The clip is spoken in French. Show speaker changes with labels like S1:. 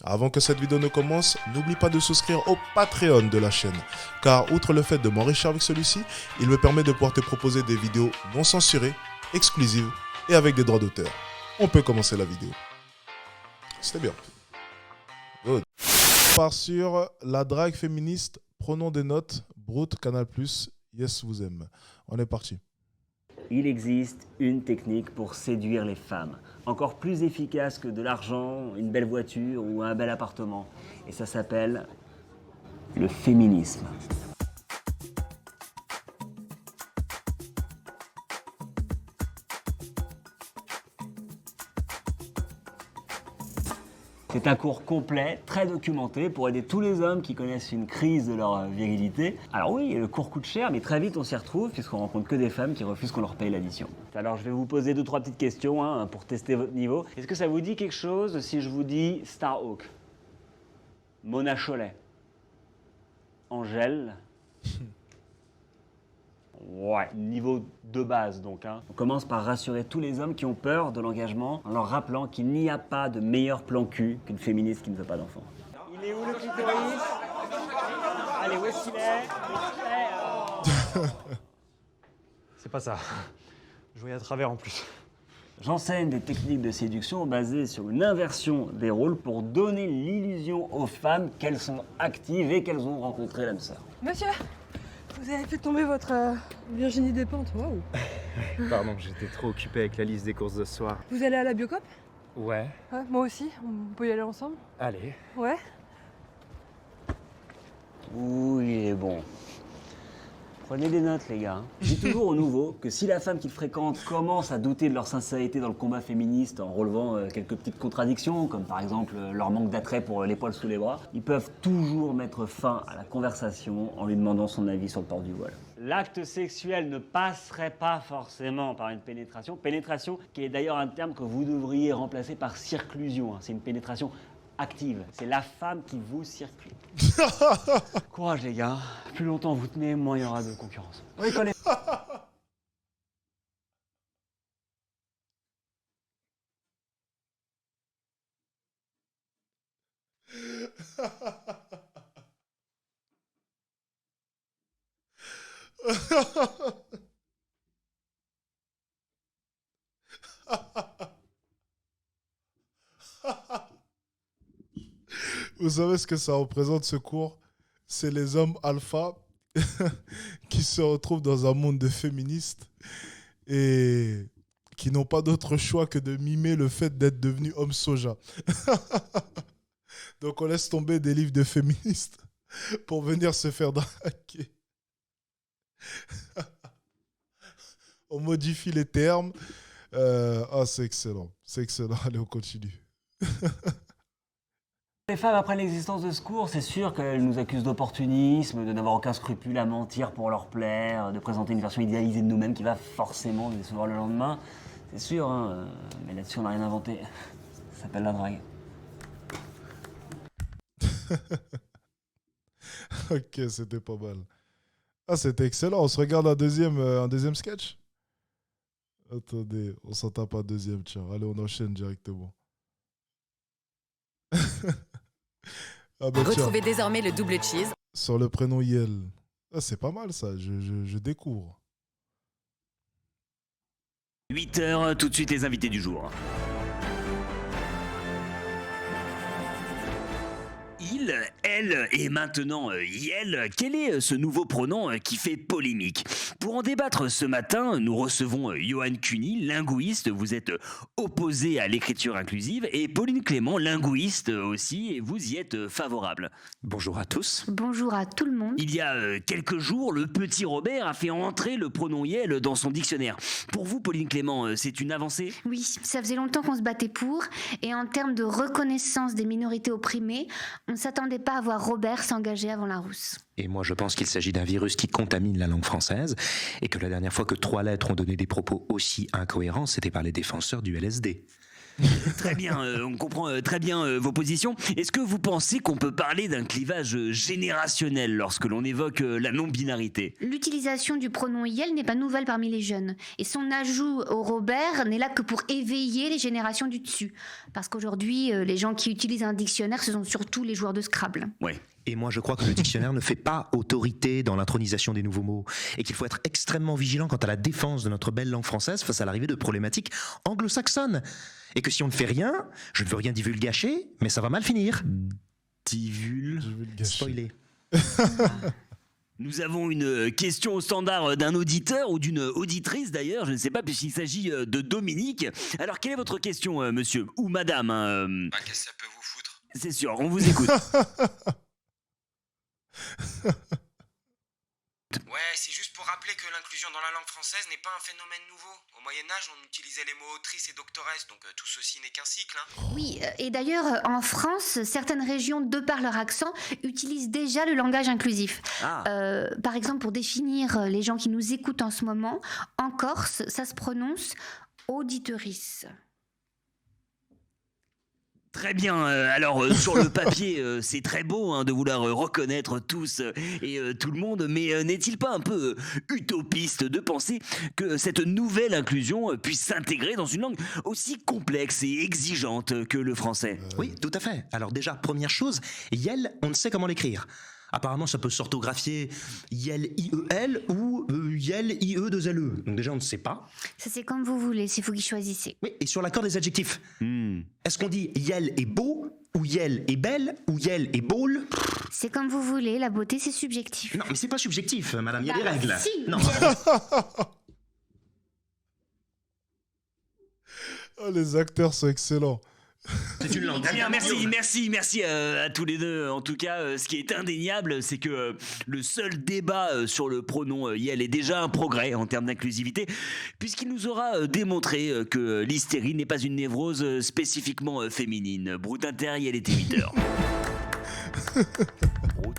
S1: Avant que cette vidéo ne commence, n'oublie pas de souscrire au Patreon de la chaîne, car outre le fait de m'enrichir avec celui-ci, il me permet de pouvoir te proposer des vidéos non censurées, exclusives et avec des droits d'auteur. On peut commencer la vidéo. C'était bien. Good. On part sur la drague féministe, prenons des notes, Brut, Canal+, Yes vous aime. On est parti.
S2: Il existe une technique pour séduire les femmes, encore plus efficace que de l'argent, une belle voiture ou un bel appartement. Et ça s'appelle le féminisme. C'est un cours complet, très documenté, pour aider tous les hommes qui connaissent une crise de leur virilité. Alors oui, le cours coûte cher, mais très vite on s'y retrouve, puisqu'on rencontre que des femmes qui refusent qu'on leur paye l'addition. Alors je vais vous poser 2-3 petites questions pour tester votre niveau. Est-ce que ça vous dit quelque chose si je vous dis Starhawk, Mona Chollet, Angèle? Ouais, niveau de base donc. On commence par rassurer tous les hommes qui ont peur de l'engagement en leur rappelant qu'il n'y a pas de meilleur plan cul qu'une féministe qui ne veut pas d'enfant. Il est où le clitoris? Allez, où est-ce qu'il est?
S3: C'est pas ça. Je voyais à travers en plus.
S2: J'enseigne des techniques de séduction basées sur une inversion des rôles pour donner l'illusion aux femmes qu'elles sont actives et qu'elles ont rencontré l'âme sœur.
S4: Monsieur, vous avez fait tomber votre Virginie Despentes, waouh.
S3: Pardon, j'étais trop occupé avec la liste des courses de ce soir.
S4: Vous allez à la Biocop?
S3: Ouais,
S4: Ouais, moi aussi, on peut y aller ensemble?
S3: allez.
S4: Ouais.
S2: Ouh, il est bon. Prenez des notes, les gars. Je dis toujours aux nouveaux que si la femme qu'ils fréquentent commence à douter de leur sincérité dans le combat féministe en relevant quelques petites contradictions, comme par exemple leur manque d'attrait pour les poils sous les bras, ils peuvent toujours mettre fin à la conversation en lui demandant son avis sur le port du voile. L'acte sexuel ne passerait pas forcément par une pénétration. Pénétration qui est d'ailleurs un terme que vous devriez remplacer par circlusion. C'est une pénétration active. C'est la femme qui vous circule. Courage les gars. Plus longtemps vous tenez, moins il y aura de concurrence. Oui, connais.
S1: Vous savez ce que ça représente ce cours? C'est les hommes alpha qui se retrouvent dans un monde de féministes et qui n'ont pas d'autre choix que de mimer le fait d'être devenus hommes soja. Donc on laisse tomber des livres de féministes pour venir se faire draguer. On modifie les termes. C'est excellent. C'est excellent. Allez, on continue.
S2: Les femmes apprennent l'existence de ce cours, c'est sûr qu'elles nous accusent d'opportunisme, de n'avoir aucun scrupule à mentir pour leur plaire, de présenter une version idéalisée de nous-mêmes qui va forcément les décevoir le lendemain. C'est sûr, mais là-dessus on n'a rien inventé. Ça s'appelle la drague.
S1: Ok, c'était pas mal. Ah, c'était excellent. On se regarde un deuxième sketch? Attendez, on s'en tape un deuxième, tiens. Allez, on enchaîne directement. Ah bah tiens,
S5: Retrouvez désormais le double cheese.
S1: sur le prénom Yel. Ah, c'est pas mal ça, je découvre.
S2: 8h, tout de suite les invités du jour. Il, elle et maintenant Yel, quel est ce nouveau pronom qui fait polémique? Pour en débattre ce matin, nous recevons Johan Cuny, linguiste, vous êtes opposé à l'écriture inclusive, et Pauline Clément, linguiste aussi, et vous y êtes favorable.
S6: Bonjour à tous.
S7: Bonjour à tout le monde.
S2: Il y a quelques jours, le petit Robert a fait entrer le pronom Yel dans son dictionnaire. Pour vous, Pauline Clément, c'est une avancée?
S7: Oui, ça faisait longtemps qu'on se battait pour, et en termes de reconnaissance des minorités opprimées, on ne s'attendait pas à voir Robert s'engager avant Larousse.
S6: Et moi je pense qu'il s'agit d'un virus qui contamine la langue française et que la dernière fois que 3 lettres ont donné des propos aussi incohérents, c'était par les défenseurs du LSD.
S2: Très bien, on comprend très bien vos positions. Est-ce que vous pensez qu'on peut parler d'un clivage générationnel lorsque l'on évoque la non-binarité?
S7: L'utilisation du pronom IEL n'est pas nouvelle parmi les jeunes. Et son ajout au Robert n'est là que pour éveiller les générations du dessus. Parce qu'aujourd'hui, les gens qui utilisent un dictionnaire, ce sont surtout les joueurs de Scrabble.
S2: Ouais.
S6: Et moi, je crois que le dictionnaire ne fait pas autorité dans l'intronisation des nouveaux mots et qu'il faut être extrêmement vigilant quant à la défense de notre belle langue française face à l'arrivée de problématiques anglo-saxonnes. Et que si on ne fait rien, je ne veux rien divulgacher, mais ça va mal finir. Spoiler.
S2: Nous avons une question au standard d'un auditeur ou d'une auditrice d'ailleurs, je ne sais pas, puisqu'il s'agit de Dominique. Alors, quelle est votre question, monsieur ou madame
S5: Qu'est-ce que ça peut vous foutre?
S2: C'est sûr, on vous écoute.
S5: Ouais, c'est juste pour rappeler que l'inclusion dans la langue française n'est pas un phénomène nouveau. Au Moyen-Âge, on utilisait les mots autrice et doctoresse, donc tout ceci n'est qu'un cycle.
S7: Oui, et d'ailleurs, en France, certaines régions, de par leur accent, utilisent déjà le langage inclusif. Par exemple, pour définir les gens qui nous écoutent en ce moment, en Corse, ça se prononce auditeurice.
S2: Très bien, alors sur le papier, c'est très beau de vouloir reconnaître tous et tout le monde, mais n'est-il pas un peu utopiste de penser que cette nouvelle inclusion puisse s'intégrer dans une langue aussi complexe et exigeante que le français?
S6: Oui, tout à fait. Alors déjà, première chose, Yel, on ne sait comment l'écrire. Apparemment, ça peut s'orthographier Yel I-E-L ou Yel I-E-2-L-E. Donc déjà, on ne sait pas.
S7: Ça, c'est comme vous voulez, c'est vous qui choisissez.
S6: Oui, et sur l'accord des adjectifs. Est-ce qu'on dit Yel est beau, ou Yel est belle, ou Yel est bôle?
S7: C'est comme vous voulez, la beauté, c'est subjectif.
S6: Non, mais c'est pas subjectif, madame, il y a des règles.
S7: Si.
S6: Non.
S1: Oh, les acteurs sont excellents.
S6: C'est une langue.
S2: Très bien, merci à tous les deux. En tout cas, ce qui est indéniable, c'est que le seul débat sur le pronom Yel est déjà un progrès en termes d'inclusivité, puisqu'il nous aura démontré que l'hystérie n'est pas une névrose spécifiquement féminine. Brut Inter, Yel était 8h. Brut.